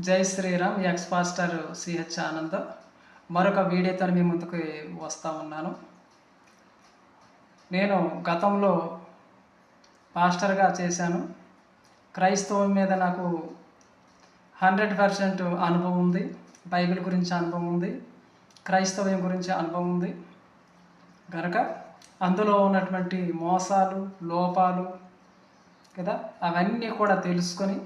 జై Sriram. Ex pastor CH Anand మరొక వీడియోతో మీ ముందుకు వస్తూ ఉన్నాను. నేను గతంలో పాస్టర్గా చేశాను. క్రైస్తవం మీద నాకు 100% అనుభవం ఉంది. బైబిల్ గురించి అనుభవం ఉంది. క్రైస్తవం గురించి అనుభవం ఉంది కనుక అందులో ఉన్నటువంటి మోసాలు, లోపాలు కదా అవన్నీ కూడా తెలుసుకొని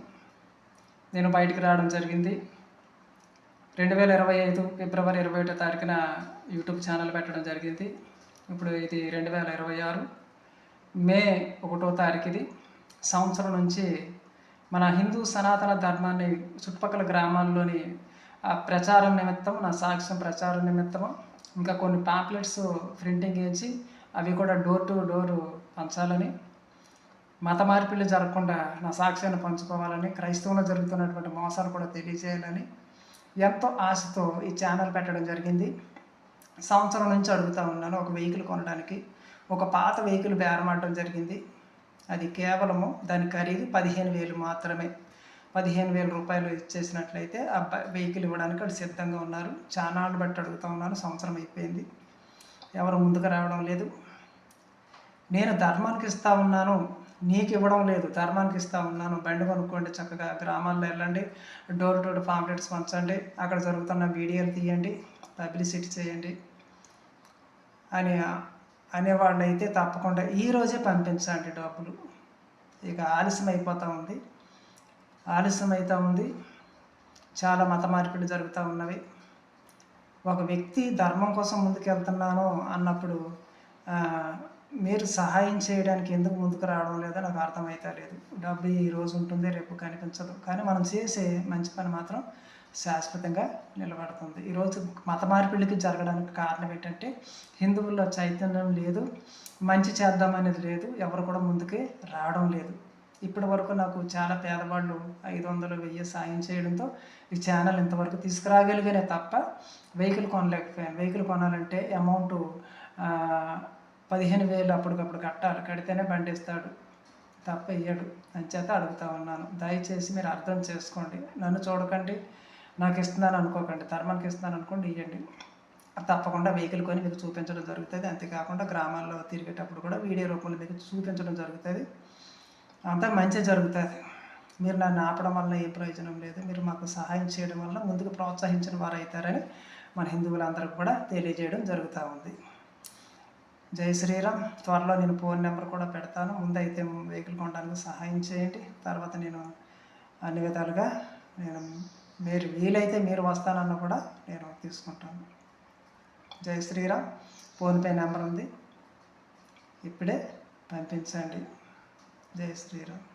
నేను బయటికి రావడం జరిగింది. 2025 ఫిబ్రవరి 21వ తారీఖున యూట్యూబ్ ఛానల్ పెట్టడం జరిగింది. ఇప్పుడు ఇది 2026 మే 1వ తారీఖు. ఇది సంవత్సరం నుంచి మన హిందూ సనాతన ధర్మాన్ని చుట్టుపక్కల గ్రామాల్లోని ప్రచారం నిమిత్తం, నా సాక్ష్యం ప్రచారం నిమిత్తం ఇంకా కొన్ని పాంప్లెట్స్ ప్రింటింగ్ చేయించి అవి కూడా డోర్ టు డోర్ పంచాలని, మత మార్పిళ్ళు జరగకుండా నా సాక్ష్యాన్ని పంచుకోవాలని, క్రైస్తవంలో జరుగుతున్నటువంటి మోసాలు కూడా తెలియజేయాలని ఎంతో ఆశతో ఈ ఛానల్ పెట్టడం జరిగింది. సంవత్సరం నుంచి అడుగుతూ ఉన్నాను ఒక వెహికల్ కొనడానికి. ఒక పాత వెహికల్ బేరమాడడం జరిగింది. అది కేవలము దాని ఖరీదు 15,000 మాత్రమే. 15,000 రూపాయలు ఇచ్చేసినట్లయితే ఆ వెహికల్ ఇవ్వడానికి వాళ్ళు సిద్ధంగా ఉన్నారు. ఛానల్ బట్టి అడుగుతూ ఉన్నాను. సంవత్సరం అయిపోయింది, ఎవరు ముందుకు రావడం లేదు. నేను ధర్మానికి ఇస్తూ ఉన్నాను, నీకు ఇవ్వడం లేదు. ధర్మానికి ఇస్తూ ఉన్నాను, బండి కొనుక్కోండి, చక్కగా గ్రామాల్లో వెళ్ళండి, డోర్ టు డోర్ పాంప్లెట్స్ పంచండి, అక్కడ జరుగుతున్న వీడియోలు తీయండి, పబ్లిసిటీ చేయండి అనేవాళ్ళు అయితే తప్పకుండా ఈరోజే పంపించండి డబ్బులు. ఇక ఆలస్యం అవుతూ ఉంది. చాలా మత మార్పిడి జరుగుతూ ఉన్నవి. ఒక వ్యక్తి ధర్మం కోసం ముందుకెళ్తున్నాను అన్నప్పుడు మీరు సహాయం చేయడానికి ఎందుకు ముందుకు రావడం లేదో నాకు అర్థమైతే లేదు. డబ్బు ఈరోజు ఉంటుంది, రేపు కనిపించదు. కానీ మనం చేసే మంచి పని మాత్రం శాశ్వతంగా నిలబడుతుంది. ఈరోజు మత మార్పిడికి జరగడానికి కారణం ఏంటంటే హిందువుల్లో చైతన్యం లేదు, మంచి చేద్దామనేది లేదు, ఎవరు కూడా ముందుకే రావడం లేదు. ఇప్పటి వరకు నాకు చాలా పేదవాళ్ళు 500, 1000 సాయం చేయడంతో ఈ ఛానల్ ఇంతవరకు తీసుకురాగలిగానే తప్ప వెహికల్ కొనలేకపోయాను. వెహికల్ కొనాలంటే అమౌంట్ 15,000 అప్పటికప్పుడు కట్టాలి. కడితేనే బండి ఇస్తాడు, తప్ప ఇయ్యడు. అంచేత అడుగుతూ ఉన్నాను. దయచేసి మీరు అర్థం చేసుకోండి. నన్ను చూడకండి, నాకు ఇస్తున్నాను అనుకోకండి. ధర్మానికి ఇస్తున్నాను అనుకోండి, ఇవ్వండి. తప్పకుండా వెహికల్ కొని మీకు చూపించడం జరుగుతుంది. అంతేకాకుండా గ్రామాల్లో తిరిగేటప్పుడు కూడా వీడియో రూపంలో మీకు చూపించడం జరుగుతుంది. అంతా మంచి జరుగుతుంది. మీరు నన్ను ఆపడం వల్ల ఏ ప్రయోజనం లేదు. మీరు మాకు సహాయం చేయడం వల్ల ముందుకు ప్రోత్సహించిన వారు అవుతారని మన హిందువులందరికీ కూడా తెలియజేయడం జరుగుతూ ఉంది. జై శ్రీరామ్. త్వరలో నేను ఫోన్ నెంబర్ కూడా పెడతాను. ముందైతే వెహికల్ కొనడానికి సహాయం చేయండి. తర్వాత నేను అన్ని విధాలుగా మీరు వీలైతే మీరు వస్తానన్నా కూడా నేను తీసుకుంటాను. జై శ్రీరామ్. ఫోన్పే నెంబర్ ఉంది, ఇప్పుడే పంపించండి. జై శ్రీరామ్.